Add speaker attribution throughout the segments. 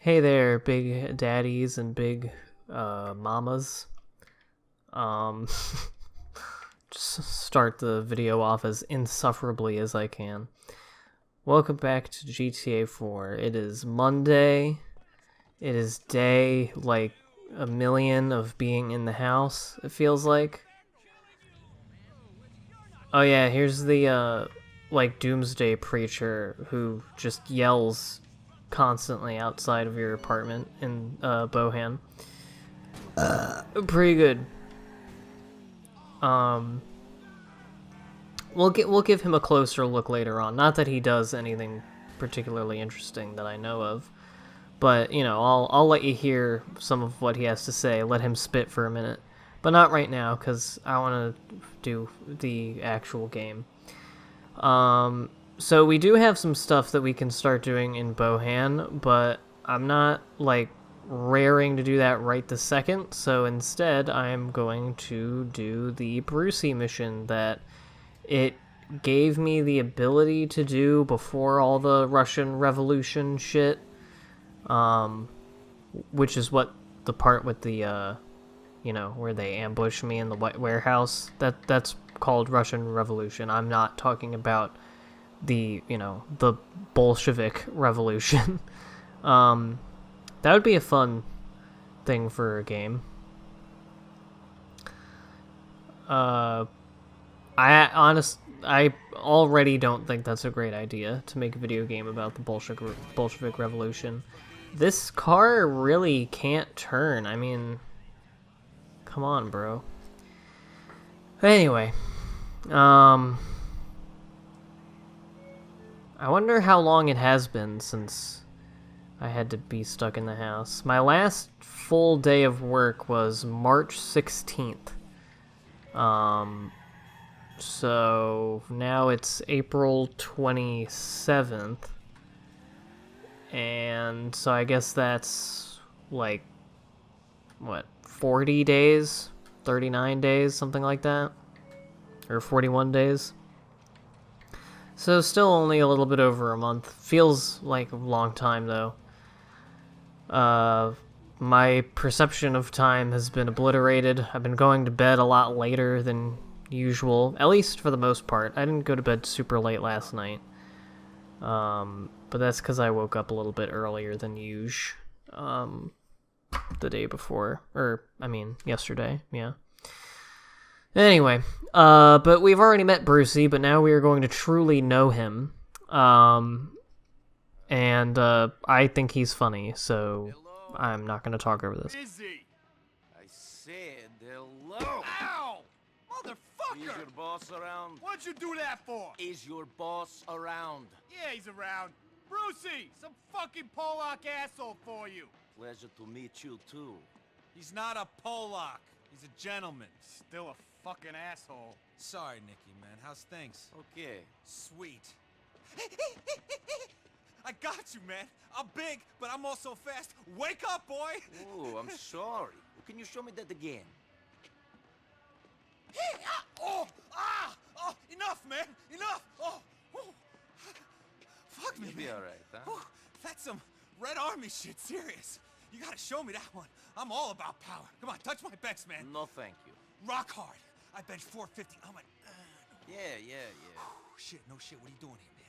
Speaker 1: Hey there, big daddies and big mamas. Um, just start the video off as insufferably as I can. Welcome back to GTA 4. It is Monday. It is day like a million of being in the house, it feels like. Oh yeah, here's the like doomsday preacher who just yells constantly outside of your apartment in Bohan. Pretty good. Um, we'll give him a closer look later on. Not that he does anything particularly interesting that I know of, but you know, I'll let you hear some of what he has to say. Let him spit for a minute, but not right now because I want to do the actual game. So we do have some stuff that we can start doing in Bohan, but I'm not like raring to do that right this second, so instead I'm going to do the Brucie mission that it gave me the ability to do before all the Russian Revolution shit, which is what the part with the, you know, where they ambush me in the white warehouse, that's called Russian Revolution. I'm not talking about the, you know, the Bolshevik Revolution. That would be a fun thing for a game. I already don't think that's a great idea to make a video game about the Bolshevik Revolution. This car really can't turn. I mean, come on, bro. Anyway, I wonder how long it has been since I had to be stuck in the house. My last full day of work was March 16th. So now it's April 27th. And so I guess that's like, what, 40 days? 39 days? Something like that? Or 41 days? So still only a little bit over a month. Feels like a long time though. My perception of time has been obliterated. I've been going to bed a lot later than usual, at least for the most part. I didn't go to bed super late last night. But that's because I woke up a little bit earlier than usual. The day before. Or, I mean, yesterday, yeah. Anyway, but we've already met Brucie, but now we are going to truly know him. And I think he's funny, so I'm not going to talk over this.
Speaker 2: Busy. I said hello. Ow! Motherfucker! Is your boss around? What'd you do that for? Is your boss around? Yeah, he's around. Brucie, some fucking Polak asshole for you. Pleasure to meet you, too. He's not a Polak. He's a gentleman. Still a fucking asshole.
Speaker 3: Sorry, Nicky, man. How's things?
Speaker 2: Okay.
Speaker 3: Sweet. I got you, man. I'm big, but I'm also fast. Wake up, boy!
Speaker 2: Oh, I'm sorry. Can you show me that again?
Speaker 3: Oh! Enough, man! Enough! Oh! Fuck me,
Speaker 2: You'll be
Speaker 3: man.
Speaker 2: alright, huh?
Speaker 3: Whew. That's some Red Army shit, serious. You gotta show me that one. I'm all about power. Come on, touch my bench, man.
Speaker 2: No, thank you.
Speaker 3: Rock hard. I bench 450. I'm like,
Speaker 2: Yeah.
Speaker 3: shit, no shit. What are you doing here, man?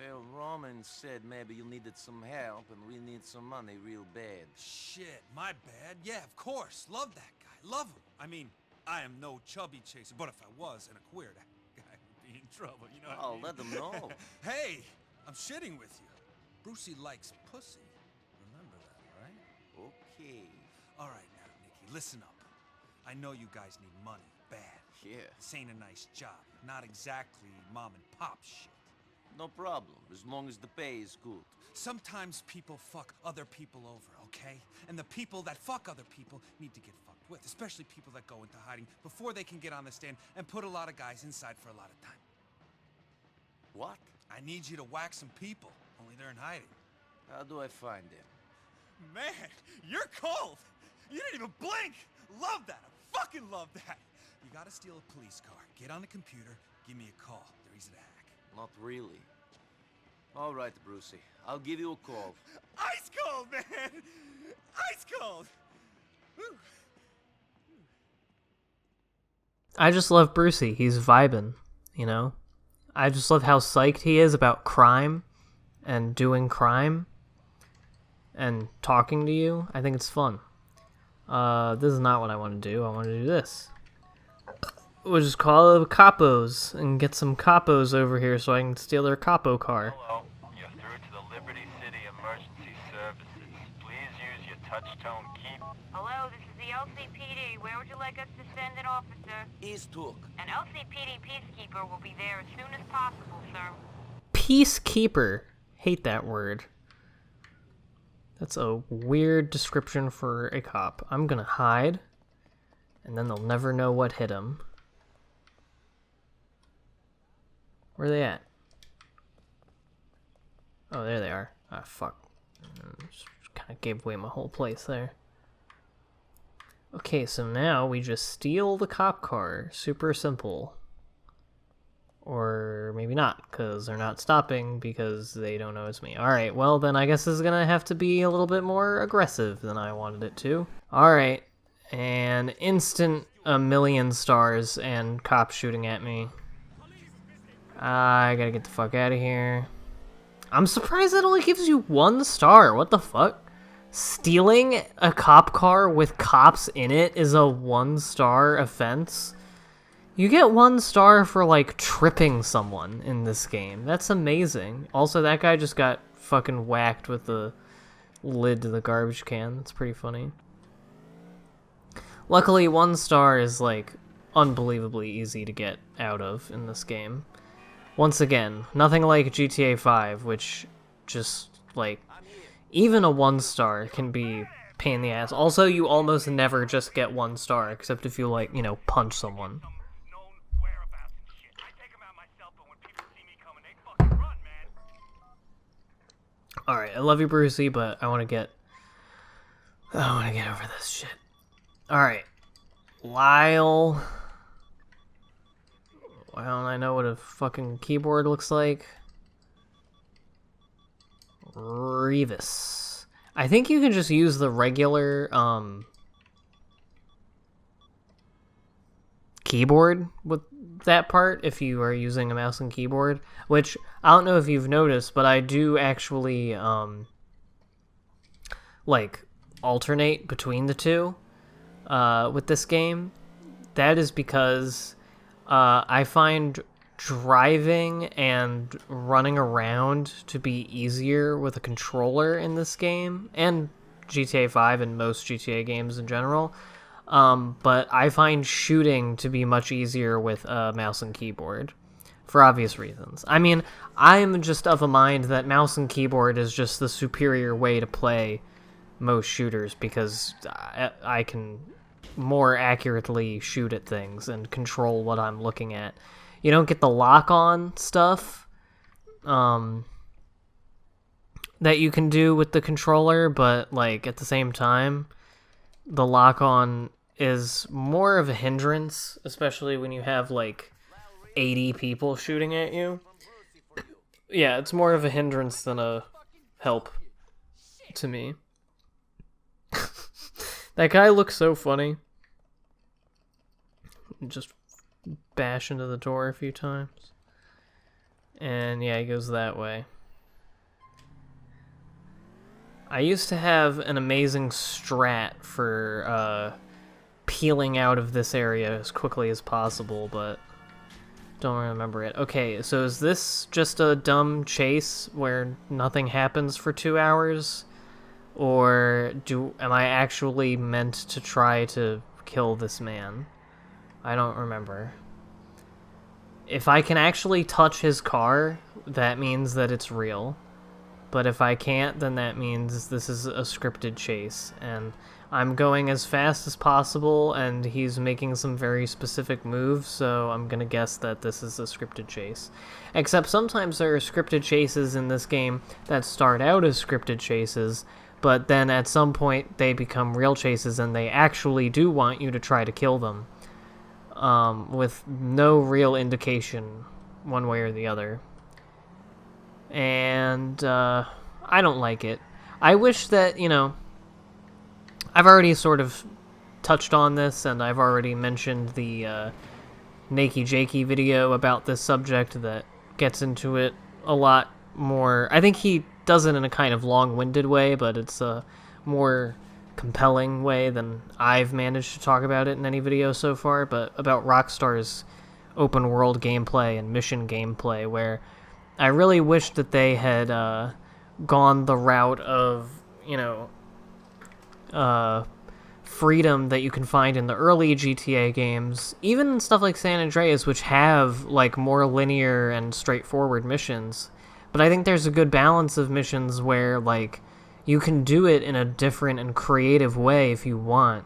Speaker 2: Well, Roman said maybe you needed some help, and we need some money real bad.
Speaker 3: Shit, my bad. Yeah, of course. Love that guy. Love him. I mean, I am no chubby chaser, but if I was and a queer, that guy would be in trouble, you know what I mean?
Speaker 2: Let them know.
Speaker 3: Hey, I'm shitting with you. Brucie likes pussy. Remember that, right?
Speaker 2: Okay.
Speaker 3: All right now, Nicky, listen up. I know you guys need money, bad.
Speaker 2: Yeah.
Speaker 3: This ain't a nice job. Not exactly mom and pop shit.
Speaker 2: No problem, as long as the pay is good.
Speaker 3: Sometimes people fuck other people over, okay? And the people that fuck other people need to get fucked with, especially people that go into hiding before they can get on the stand and put a lot of guys inside for a lot of time.
Speaker 2: What?
Speaker 3: I need you to whack some people, only they're in hiding.
Speaker 2: How do I find them?
Speaker 3: Man, you're cold! You didn't even blink! Love that! I fucking love that! You gotta steal a police car, get on the computer, give me a call. They're easy to hack.
Speaker 2: Not really. All right, Brucie. I'll give you a call.
Speaker 3: Ice cold, man! Ice cold!
Speaker 1: I just love Brucie. He's vibing, you know? I just love how psyched he is about crime and doing crime and talking to you. I think it's fun. This is not what I want to do. I want to do this. We'll just call the capos and get some capos over here so I can steal their capo car.
Speaker 4: Hello, you're through to the Liberty City Emergency Services. Please use your touch-tone key.
Speaker 5: Hello, this is the LCPD. Where would you like us to send an officer?
Speaker 2: East Hook.
Speaker 5: An LCPD peacekeeper will be there as soon as possible, sir.
Speaker 1: Peacekeeper. Hate that word. That's a weird description for a cop. I'm gonna hide, and then they'll never know what hit him. Where are they at? Oh, there they are. Ah, fuck. Just kind of gave away my whole place there. Okay, so now we just steal the cop car. Super simple. Or maybe not, because they're not stopping because they don't know it's me. Alright, well then I guess this is gonna have to be a little bit more aggressive than I wanted it to. Alright, and instant a million stars and cops shooting at me. I gotta get the fuck out of here. I'm surprised it only gives you 1 star. What the fuck? Stealing a cop car with cops in it is a 1-star offense? You get 1 star for, like, tripping someone in this game. That's amazing. Also, that guy just got fucking whacked with the lid to the garbage can. That's pretty funny. Luckily, 1 star is, like, unbelievably easy to get out of in this game. Once again, nothing like GTA 5, which just, like, even a 1 star can be pain in the ass. Also, you almost never just get 1 star, except if you, like, you know, punch someone. Alright, I love you, Brucie, but I want to get over this shit. Alright. Lyle. Why don't I know what a fucking keyboard looks like? Revis. I think you can just use the regular, keyboard with that part if you are using a mouse and keyboard, which I don't know if you've noticed, but I do actually, like, alternate between the two, with this game. That is because I find driving and running around to be easier with a controller in this game, and GTA 5 and most GTA games in general. But I find shooting to be much easier with a mouse and keyboard, for obvious reasons. I mean, I'm just of a mind that mouse and keyboard is just the superior way to play most shooters, because I can more accurately shoot at things and control what I'm looking at. You don't get the lock-on stuff that you can do with the controller, but, like, at the same time, the lock-on is more of a hindrance, especially when you have, like, 80 people shooting at you. Yeah, it's more of a hindrance than a help to me. That guy looks so funny. Just bash into the door a few times. And yeah, he goes that way. I used to have an amazing strat for peeling out of this area as quickly as possible, but don't remember it. Okay, so is this just a dumb chase where nothing happens for 2 hours? Or am I actually meant to try to kill this man? I don't remember. If I can actually touch his car, that means that it's real. But if I can't, then that means this is a scripted chase. And I'm going as fast as possible, and he's making some very specific moves, so I'm gonna guess that this is a scripted chase. Except sometimes there are scripted chases in this game that start out as scripted chases, but then at some point they become real chases and they actually do want you to try to kill them. With no real indication one way or the other. and I don't like it. I wish that, you know, I've already sort of touched on this, and I've already mentioned the Nakey Jakey video about this subject that gets into it a lot more. I think he does it in a kind of long-winded way, but it's a more compelling way than I've managed to talk about it in any video so far, but about Rockstar's open world gameplay and mission gameplay, where I really wish that they had gone the route of, you know, freedom that you can find in the early GTA games, even stuff like San Andreas, which have like more linear and straightforward missions. But I think there's a good balance of missions where like you can do it in a different and creative way if you want,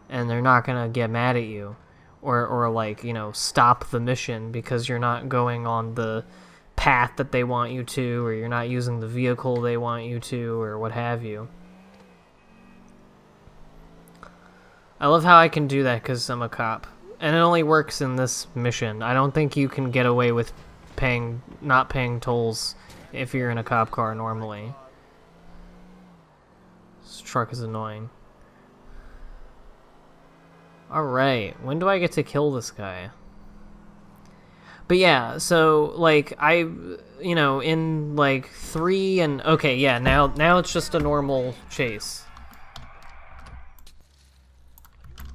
Speaker 1: and they're not gonna get mad at you, or like, you know, stop the mission because you're not going on the path that they want you to, or you're not using the vehicle they want you to, or what have you. I love how I can do that because I'm a cop. And it only works in this mission. I don't think you can get away with not paying tolls if you're in a cop car normally. This truck is annoying. Alright, when do I get to kill this guy? But yeah, so, like, you know, in, like, 3 and... Okay, yeah, now it's just a normal chase.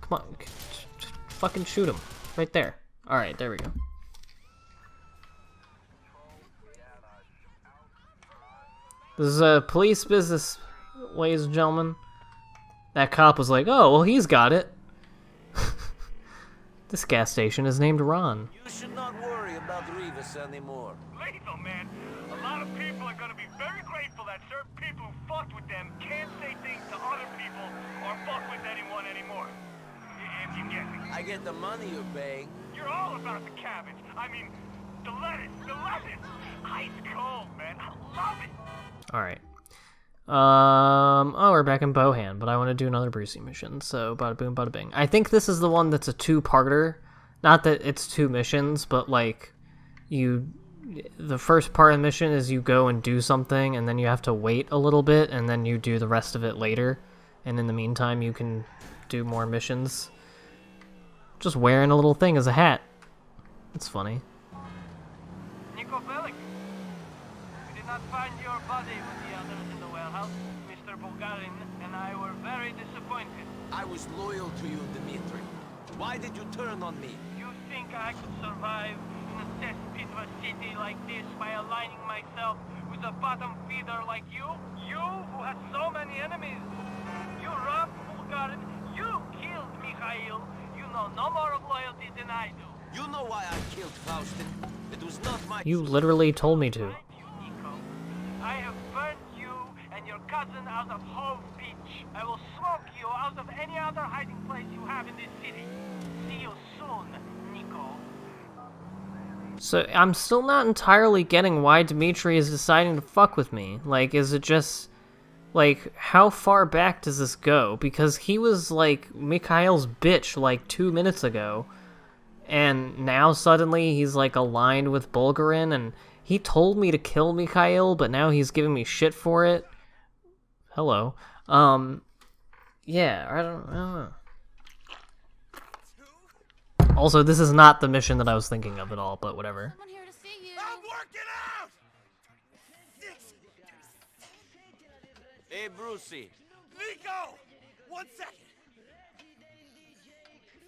Speaker 1: Come on, just fucking shoot him. Right there. Alright, there we go. This is a police business, ladies and gentlemen. That cop was like, oh, well, he's got it. This gas station is named Ron.
Speaker 2: You should not worry about Rivas anymore.
Speaker 4: Lethal, man. A lot of people are gonna be very grateful that certain people who fucked with them can't say things to other people or fuck with anyone anymore. If you get me.
Speaker 2: I get the money you're paying.
Speaker 4: You're all about the cabbage. I mean, the lettuce. Ice cold, man. I love it.
Speaker 1: Alright. Oh, we're back in Bohan, but I want to do another Brucie mission, so bada boom, bada bing. I think this is the one that's a two-parter. Not that it's 2 missions, but, like, the first part of the mission is you go and do something, and then you have to wait a little bit, and then you do the rest of it later. And in the meantime, you can do more missions. Just wearing a little thing as a hat. It's funny.
Speaker 4: Niko, we did not find your body with the others in the warehouse. Mr. Bulgarin and I were very disappointed.
Speaker 2: I was loyal to you, Dmitri. Why did you turn on me?
Speaker 4: You think I could survive in a cesspit of a city like this by aligning myself with a bottom feeder like you? You who has so many enemies. You robbed Bulgarin. You killed Mikhail. You know no more of loyalty than I do.
Speaker 2: You know why I killed Faustin? It was not my...
Speaker 1: You literally told me to.
Speaker 4: Niko, I have burnt you and your cousin out of Hove Beach. I will smoke you out of any other hiding place you have in this city. See you soon, Niko.
Speaker 1: So, I'm still not entirely getting why Dmitri is deciding to fuck with me. Like, is it just... Like, how far back does this go? Because he was, like, Mikhail's bitch, like, 2 minutes ago. And now suddenly he's, like, aligned with Bulgarin, and he told me to kill Mikhail, but now he's giving me shit for it. Hello. Yeah, I don't know. Also, this is not the mission that I was thinking of at all, but whatever.
Speaker 5: Someone here to see you.
Speaker 2: I'm working out! Hey, Brucie.
Speaker 3: Niko! 1 second.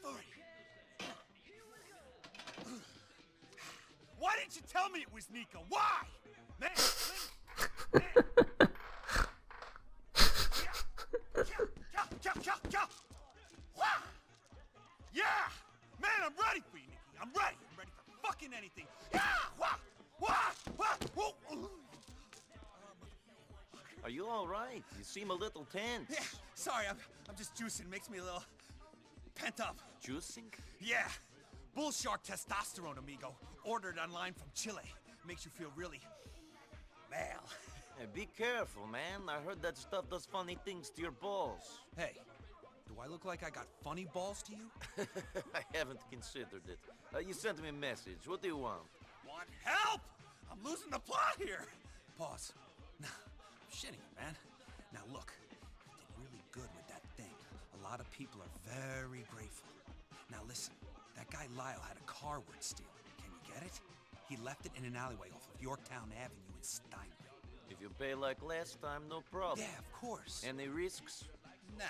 Speaker 3: Sorry. Why didn't you tell me it was Niko? Why? Man, yeah! Man, I'm ready for you, Nikki. I'm ready. I'm ready for fucking anything. Yeah!
Speaker 2: Are you all right? You seem a little tense.
Speaker 3: Yeah, sorry, I'm just juicing. Makes me a little pent up.
Speaker 2: Juicing?
Speaker 3: Yeah. Bull shark testosterone, amigo. Ordered online from Chile. Makes you feel really... well.
Speaker 2: Hey, be careful, man. I heard that stuff does funny things to your balls.
Speaker 3: Hey, do I look like I got funny balls to you?
Speaker 2: I haven't considered it. You sent me a message. What do you want?
Speaker 3: Want help? I'm losing the plot here. Pause. Nah, I'm shitting you, man. Now look, you did really good with that thing. A lot of people are very grateful. Now listen, that guy Lyle had a car worth stealing. Can you get it? He left it in an alleyway off of Yorktown Avenue in Steinway.
Speaker 2: If you pay like last time, no problem.
Speaker 3: Yeah, of course.
Speaker 2: Any risks?
Speaker 3: Nah,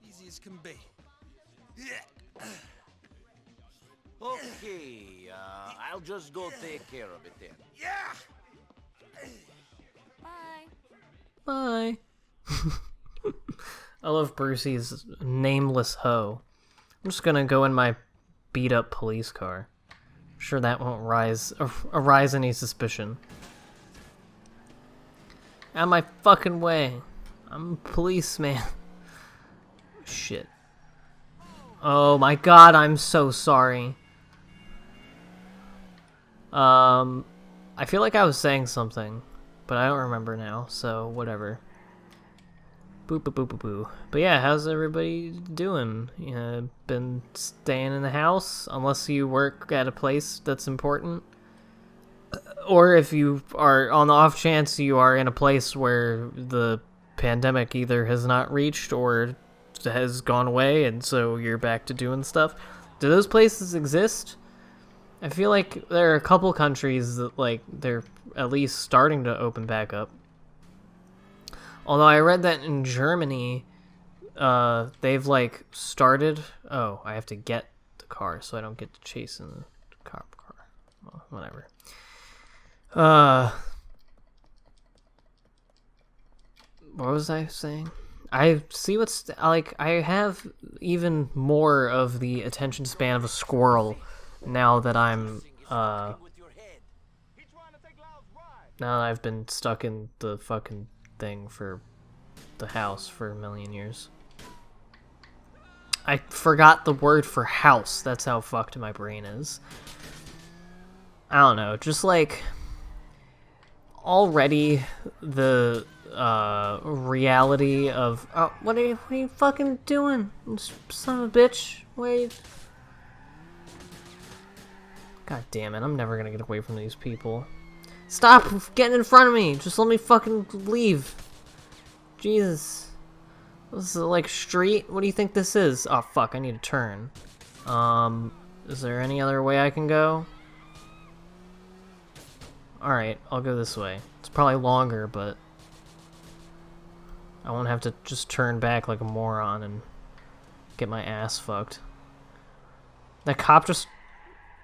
Speaker 3: easy as can be. Yeah.
Speaker 2: Okay, I'll just go take care of it then.
Speaker 3: Yeah.
Speaker 5: Bye.
Speaker 1: Bye. I love Brucie's nameless hoe. I'm just gonna go in my beat-up police car. I'm sure that won't arise any suspicion. Out of my fucking way. I'm a policeman. Shit. Oh my god, I'm so sorry. I feel like I was saying something, but I don't remember now, so whatever. Boop boop boop boop boo. But yeah, how's everybody doing? You know, been staying in the house, unless you work at a place that's important? Or if you are, on the off chance you are in a place where the pandemic either has not reached or has gone away, and so you're back to doing stuff. Do those places exist? I feel like there are a couple countries that, like, they're at least starting to open back up. Although I read that in Germany, they've, like, started... Oh, I have to get the car, so I don't get to chase in the cop car. Well, whatever. What was I saying? I see what's... Like, I have even more of the attention span of a squirrel now that I'm, now that I've been stuck in the fucking thing for the house for a million years. I forgot the word for house. That's how fucked my brain is. I don't know, just like already the reality of what are you fucking doing, son of a bitch? Wait. God damn it, I'm never gonna get away from these people. Stop getting in front of me! Just let me fucking leave. Jesus. This is like street? What do you think this is? Oh fuck, I need to turn. Is there any other way I can go? Alright, I'll go this way. It's probably longer, but I won't have to just turn back like a moron and get my ass fucked. That cop just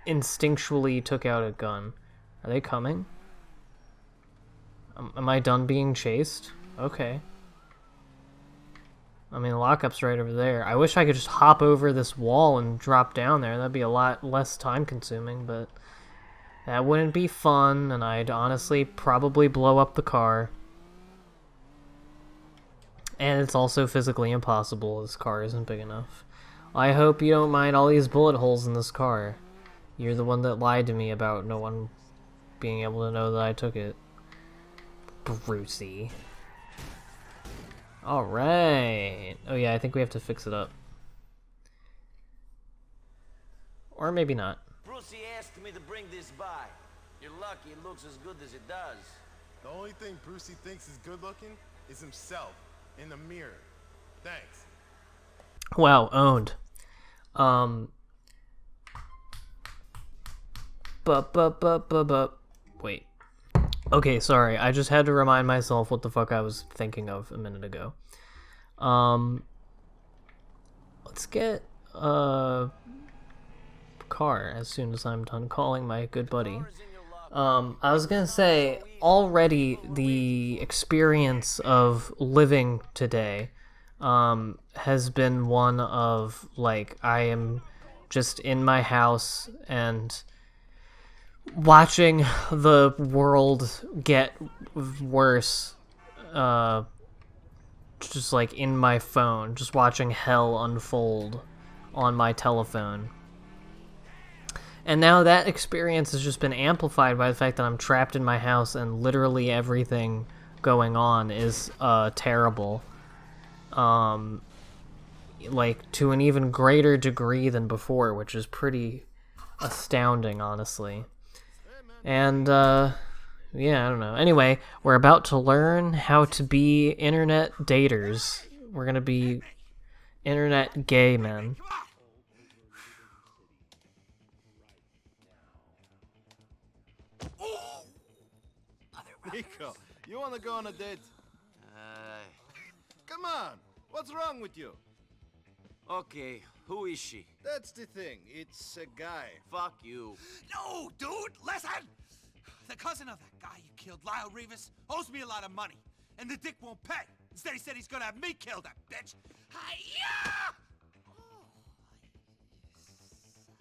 Speaker 1: instinctually took out a gun. Are they coming? Am I done being chased? Okay. I mean, the lockup's right over there. I wish I could just hop over this wall and drop down there. That'd be a lot less time consuming, but that wouldn't be fun, and I'd honestly probably blow up the car. And it's also physically impossible. This car isn't big enough. I hope you don't mind all these bullet holes in this car. You're the one that lied to me about no one being able to know that I took it. Brucie. Alright. Oh yeah, I think we have to fix it up. Or maybe not.
Speaker 2: Brucie asked me to bring this by. You're lucky it looks as good as it does.
Speaker 6: The only thing Brucie thinks is good looking is himself in the mirror. Thanks.
Speaker 1: Wow, owned. Wait. Okay, sorry. I just had to remind myself what the fuck I was thinking of a minute ago. Let's get a car as soon as I'm done calling my good buddy. I was gonna say, already the experience of living today has been one of, like, I am just in my house and watching the world get worse, just like in my phone, just watching hell unfold on my telephone. And now that experience has just been amplified by the fact that I'm trapped in my house and literally everything going on is terrible. Like, to an even greater degree than before, which is pretty astounding, honestly. And, Yeah, I don't know. Anyway, we're about to learn how to be internet daters. We're gonna be internet gay men.
Speaker 6: Niko, you wanna go on a date? Come on, what's wrong with you?
Speaker 2: Okay, who is she?
Speaker 6: That's the thing, it's a guy.
Speaker 2: Fuck you.
Speaker 3: No, dude, listen! The cousin of that guy you killed, Lyle Rivas, owes me a lot of money. And the dick won't pay. Instead, he said he's gonna have me kill that bitch. Hi-ya!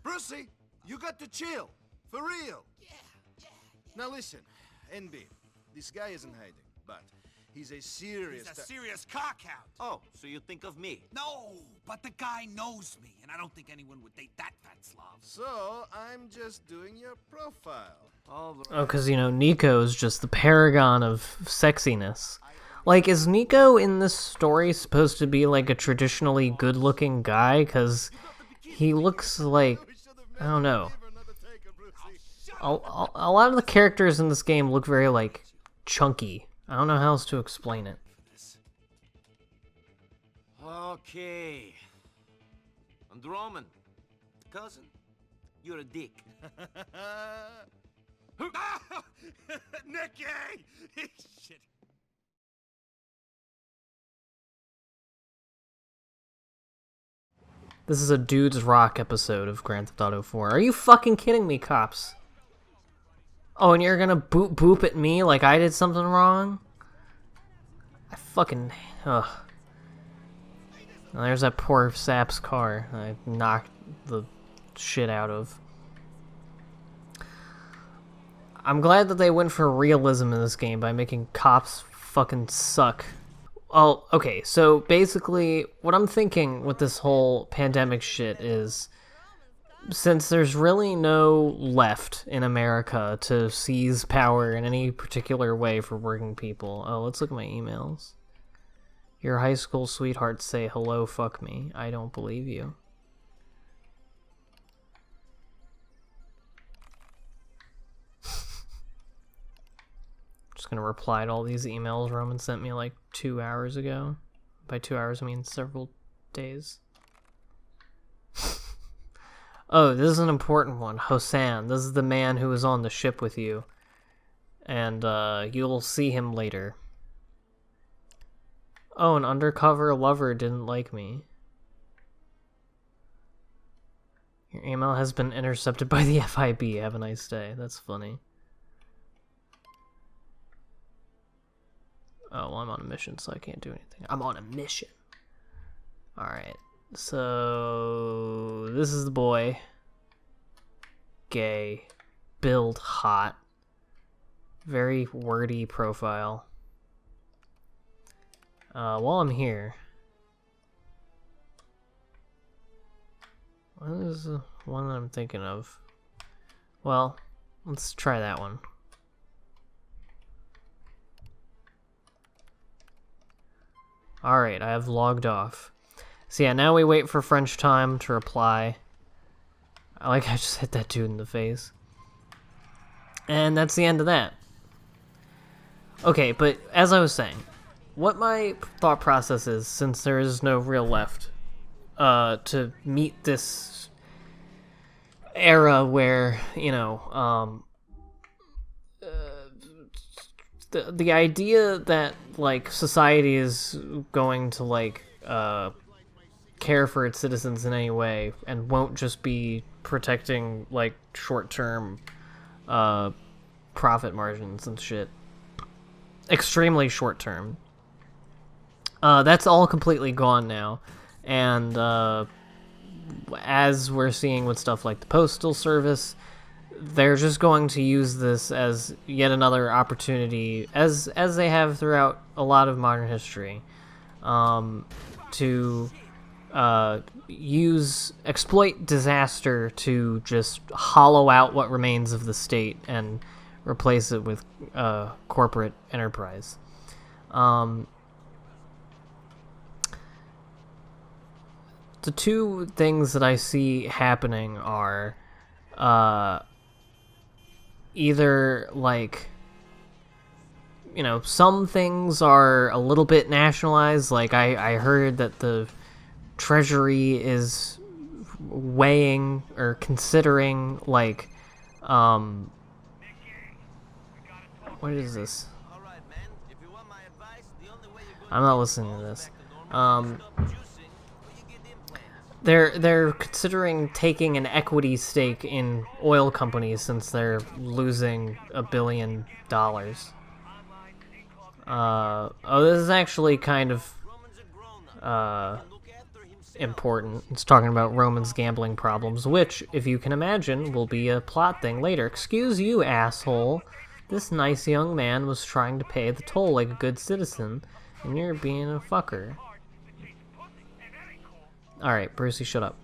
Speaker 6: Brucie, you got to chill. For real.
Speaker 3: Yeah.
Speaker 6: Now listen, NB, this guy isn't hiding, but he's a serious...
Speaker 3: He's a serious cockhound.
Speaker 2: Oh, so you think of me?
Speaker 3: No, but the guy knows me, and I don't think anyone would date that fat Slav.
Speaker 6: So, I'm just doing your profile.
Speaker 2: All right.
Speaker 1: Oh, because, you know, Niko is just the paragon of sexiness. Like, is Niko in this story supposed to be, like, a traditionally good-looking guy? Because he looks like... I don't know. A lot of the characters in this game look very, like, chunky. I don't know how else to explain it.
Speaker 2: Okay. And Roman, cousin, you're a dick.
Speaker 3: Nicky! Shit.
Speaker 1: This is a Dudes Rock episode of Grand Theft Auto 4. Are you fucking kidding me, cops? Oh, and you're gonna boop at me like I did something wrong? I fucking... Ugh. Now there's that poor sap's car I knocked the shit out of. I'm glad that they went for realism in this game by making cops fucking suck. Oh, okay, so basically what I'm thinking with this whole pandemic shit is, since there's really no left in America to seize power in any particular way for working people. Oh, let's look at my emails. Your high school sweethearts say hello, fuck me. I don't believe you. Just gonna reply to all these emails Roman sent me like 2 hours ago. By 2 hours I mean several days. Oh, this is an important one. Hosan, this is the man who was on the ship with you. And you'll see him later. Oh, an undercover lover didn't like me. Your email has been intercepted by the FIB. Have a nice day. That's funny. Oh, well, I'm on a mission, so I can't do anything. I'm on a mission. Alright. So, this is the boy. Gay. Build hot. Very wordy profile. While I'm here, what is the one that I'm thinking of? Well, let's try that one. Alright, I have logged off. So yeah, now we wait for French time to reply. I just hit that dude in the face. And that's the end of that. Okay, but as I was saying, what my thought process is, since there is no real left, to meet this era where, you know, the idea that, like, society is going to, like, care for its citizens in any way and won't just be protecting, like, short-term profit margins and shit. Extremely short-term. That's all completely gone now. And as we're seeing with stuff like the Postal Service, they're just going to use this as yet another opportunity, as they have throughout a lot of modern history, to exploit disaster to just hollow out what remains of the state and replace it with corporate enterprise. The two things that I see happening are either, like, you know, some things are a little bit nationalized. Like, I heard that the Treasury is weighing or considering, like, what is this? I'm not listening to this. They're considering taking an equity stake in oil companies since they're losing $1 billion. This is actually kind of important. It's talking about Roman's gambling problems, which, if you can imagine, will be a plot thing later. Excuse you, asshole. This nice young man was trying to pay the toll like a good citizen, and you're being a fucker. Alright, Brucie, shut up.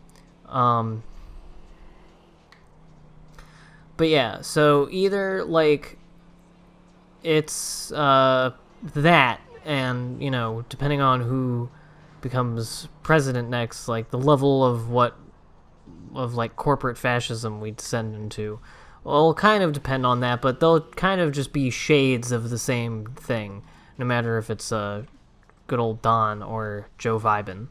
Speaker 1: But yeah, so either, like, it's, that, and, you know, depending on who becomes president next, like, the level of like, corporate fascism we'd descend into will kind of depend on that, but they'll kind of just be shades of the same thing, no matter if it's, good old Don or Joe Vibin.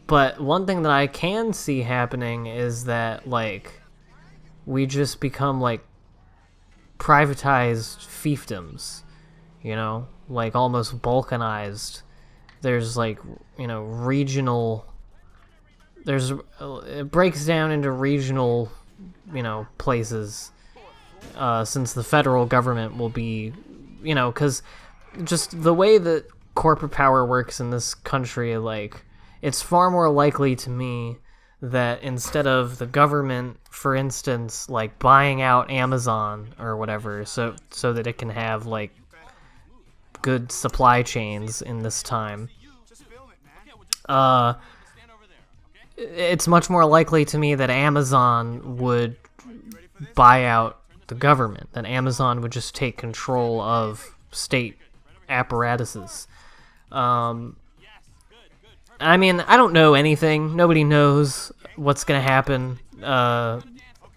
Speaker 1: But one thing that I can see happening is that, like, we just become, like, privatized fiefdoms, you know? Like, almost balkanized. There's, like, you know, regional... It breaks down into regional, you know, places, since the federal government will be, you know, because just the way that corporate power works in this country, like, it's far more likely to me that instead of the government, for instance, like, buying out Amazon or whatever, so that it can have, like, good supply chains in this time, it's much more likely to me that Amazon would buy out the government, that Amazon would just take control of state apparatuses. I mean, I don't know anything. Nobody knows what's going to happen,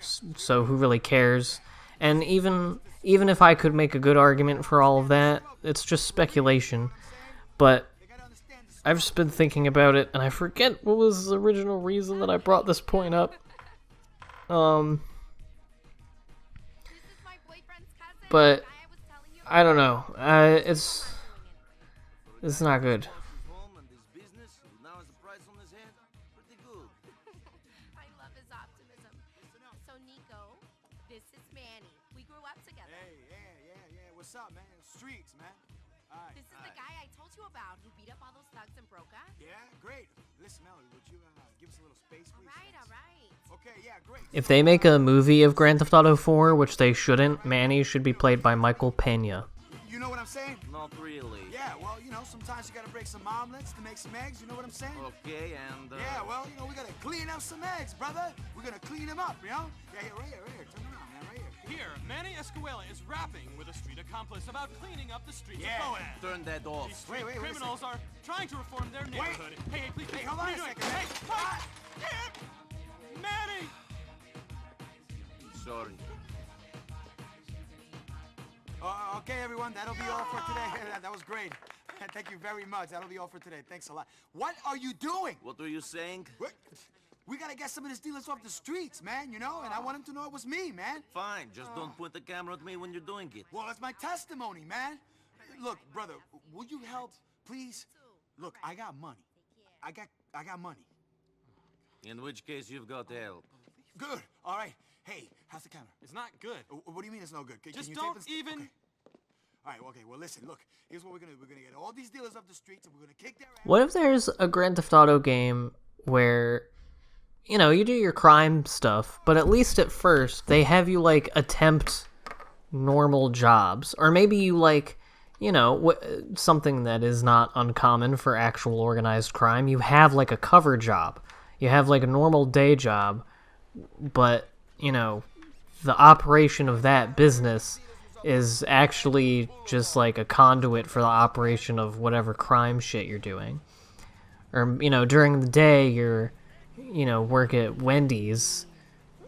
Speaker 1: so who really cares? And even if I could make a good argument for all of that, it's just speculation. But I've just been thinking about it, and I forget what was the original reason that I brought this point up. But I don't know. It's not good.
Speaker 7: I love his optimism. So Niko, this is Manny. We grew up together.
Speaker 2: Hey, yeah. What's up, man? Streets, man.
Speaker 7: This is the guy I told you about who beat up all those thugs in Broca.
Speaker 2: Yeah, great. Listen, Melody, would you give us a little space, please?
Speaker 7: All right.
Speaker 2: Okay, yeah, great.
Speaker 1: If they make a movie of Grand Theft Auto 4, which they shouldn't, Manny should be played by Michael Pena.
Speaker 2: You know what I'm saying?
Speaker 8: Not really.
Speaker 2: Yeah, well, you know, sometimes you gotta break some omelets to make some eggs, you know what I'm saying?
Speaker 8: Okay, and...
Speaker 2: Yeah, well, you know, we gotta clean up some eggs, brother. We're gonna clean them up, you know? Yeah, right here. Turn around, man, right here.
Speaker 9: Here, Manny Escuela is rapping with a street accomplice about cleaning up the streets
Speaker 2: Yeah.
Speaker 9: of Boaz.
Speaker 8: Turn that off.
Speaker 9: These street
Speaker 2: Wait,
Speaker 9: criminals are trying to reform their neighborhood. Hey, please,
Speaker 2: Hey, hold
Speaker 9: what
Speaker 2: on
Speaker 9: are you
Speaker 2: a
Speaker 9: doing?
Speaker 2: second.
Speaker 9: Hey,
Speaker 2: Ah.
Speaker 9: Manny!
Speaker 8: Sorry.
Speaker 2: Okay, everyone, that'll be all for today. That was great. Thank you very much. That'll be all for today. Thanks a lot. What are you doing?
Speaker 8: What were you saying?
Speaker 2: We gotta get some of these dealers off the streets, man, you know? And I want them to know it was me, man.
Speaker 8: Fine, just don't point the camera at me when you're doing it.
Speaker 2: Well, that's my testimony, man. Look, brother, would you help, please? Look, I got money. I got money.
Speaker 8: In which case, you've got help.
Speaker 2: Good. All right. Hey, how's the camera?
Speaker 9: It's not good.
Speaker 2: What do you mean it's no good? Can
Speaker 9: Just
Speaker 2: you
Speaker 9: don't
Speaker 2: tape this?
Speaker 9: even...
Speaker 2: Okay. All right, okay, well, listen, look. Here's what we're gonna do. We're gonna get all these dealers off the streets, and we're gonna kick their ass.
Speaker 1: What if there's a Grand Theft Auto game where, you know, you do your crime stuff, but at least at first they have you, like, attempt normal jobs, or maybe you, like, you know, something that is not uncommon for actual organized crime. You have, like, a cover job. You have, like, a normal day job, but, you know, the operation of that business is actually just, like, a conduit for the operation of whatever crime shit you're doing. Or, you know, during the day, you're, you know, work at Wendy's,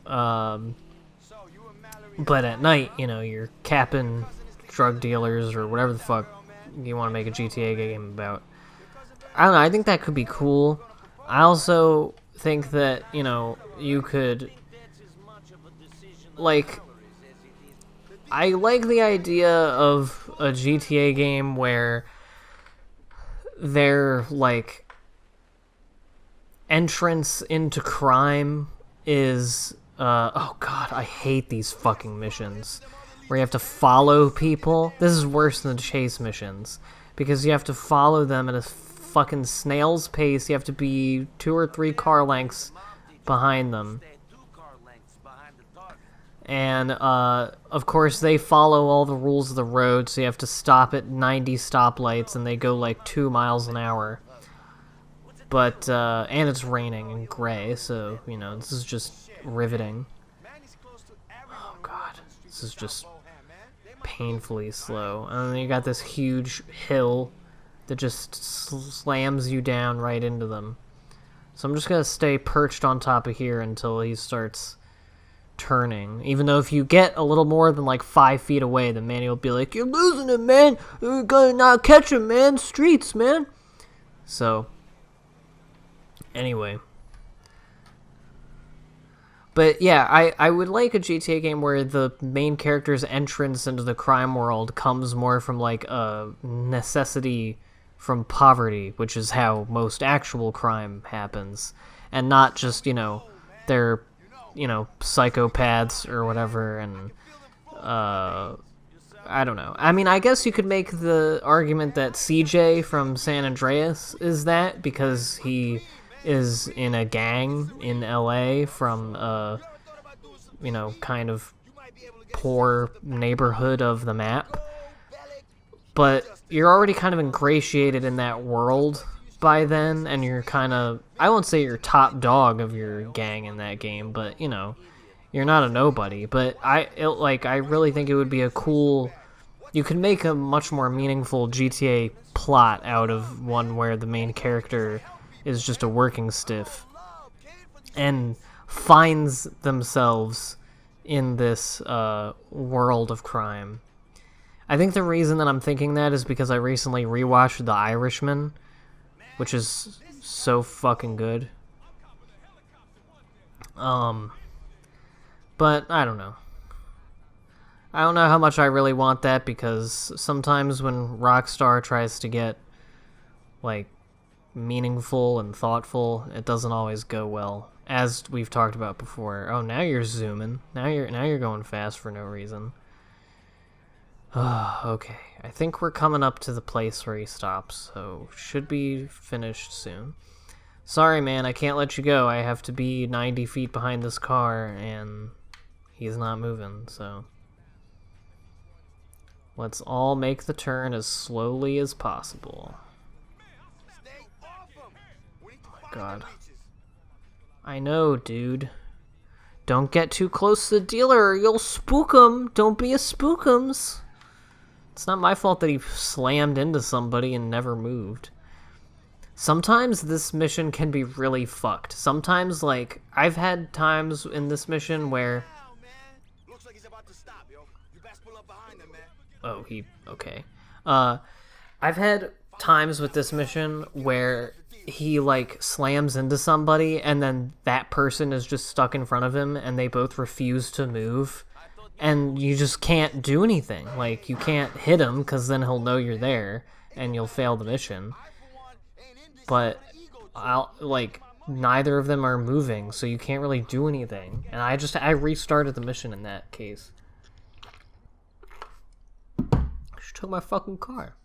Speaker 1: but at night, you know, you're capping drug dealers or whatever the fuck you want to make a GTA game about. I don't know, I think that could be cool. I also think that, you know, you could, like, I like the idea of a GTA game where their, like, entrance into crime is, oh god, I hate these fucking missions where you have to follow people. This is worse than the chase missions because you have to follow them at a fucking snail's pace. You have to be 2 or 3 car lengths behind them. And, of course, they follow all the rules of the road, so you have to stop at 90 stoplights, and they go, like, 2 miles an hour. But, and it's raining and gray, so, you know, this is just riveting. Oh, God. This is just painfully slow. And then you got this huge hill that just slams you down right into them. So I'm just gonna stay perched on top of here until he starts turning. Even though if you get a little more than like 5 feet away, the man will be like, "You're losing it, man. You're gonna not catch him, man. Streets, man." So, anyway. But yeah, I would like a GTA game where the main character's entrance into the crime world comes more from like a necessity from poverty, which is how most actual crime happens, and not just, you know, they're, you know, psychopaths or whatever, and I don't know. I mean, I guess you could make the argument that CJ from San Andreas is that, because he is in a gang in LA from you know, kind of poor neighborhood of the map. But you're already kind of ingratiated in that world by then, and you're kind of, I won't say you're top dog of your gang in that game, but, you know, you're not a nobody. But I really think it would be a cool, you could make a much more meaningful GTA plot out of one where the main character is just a working stiff and finds themselves in this world of crime. I think the reason that I'm thinking that is because I recently rewatched The Irishman, which is so fucking good. But I don't know. I don't know how much I really want that, because sometimes when Rockstar tries to get, like, meaningful and thoughtful, it doesn't always go well, as we've talked about before. Oh, now you're zooming. Now you're going fast for no reason. Okay, I think we're coming up to the place where he stops, so should be finished soon. Sorry, man, I can't let you go. I have to be 90 feet behind this car, and he's not moving, so let's all make the turn as slowly as possible. God. I know, dude. Don't get too close to the dealer or you'll spook him. Don't be a spookums. It's not my fault that he slammed into somebody and never moved. Sometimes this mission can be really fucked. Sometimes, like, I've had times in this mission where... Oh, okay. I've had times with this mission where he, like, slams into somebody and then that person is just stuck in front of him and they both refuse to move. And you just can't do anything. Like, you can't hit him because then he'll know you're there and you'll fail the mission. But, neither of them are moving, so you can't really do anything. And I restarted the mission in that case. I just took my fucking car.